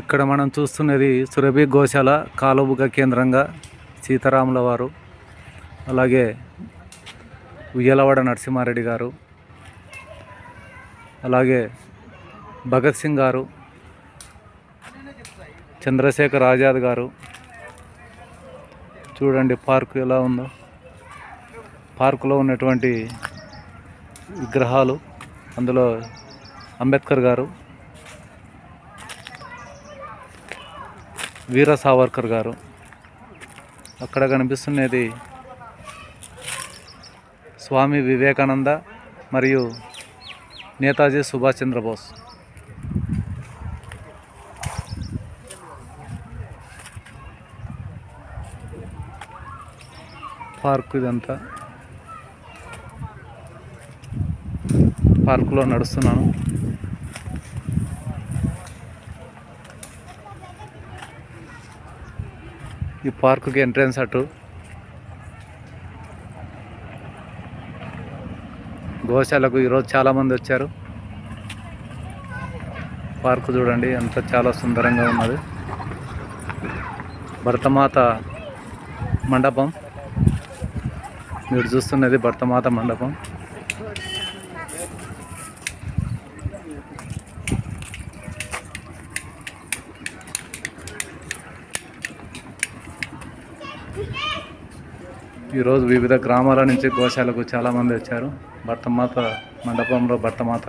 ఇక్కడ మనం చూస్తున్నది సురభి గోశాల కాలుబుగ కేంద్రంగా సీతారాముల వారు, అలాగే ఉయ్యలవాడ నరసింహారెడ్డి గారు, అలాగే భగత్ సింగ్ గారు, చంద్రశేఖర్ ఆజాద్ గారు. చూడండి పార్కు ఎలా ఉందో. పార్కులో ఉన్నటువంటి విగ్రహాలు, అందులో అంబేద్కర్ గారు, వీర సావర్కర్ గారు. అక్కడ కనిపిస్తున్నది స్వామి వివేకానంద మరియు నేతాజీ సుభాష్ చంద్రబోస్. పార్కు ఇదంతా. పార్కులో నడుస్తున్నాను. ఈ పార్కుకి ఎంట్రన్స్ అటు. గోశాలకు ఈరోజు చాలామంది వచ్చారు. పార్కు చూడండి ఎంత చాలా సుందరంగా ఉన్నది. భరతమాత మండపం మీరు చూస్తున్నది భరతమాత మండపం. ఈరోజు వివిధ గ్రామాల నుంచి గోశాలకు చాలామంది వచ్చారు. భరతమాత మండపంలో భరతమాత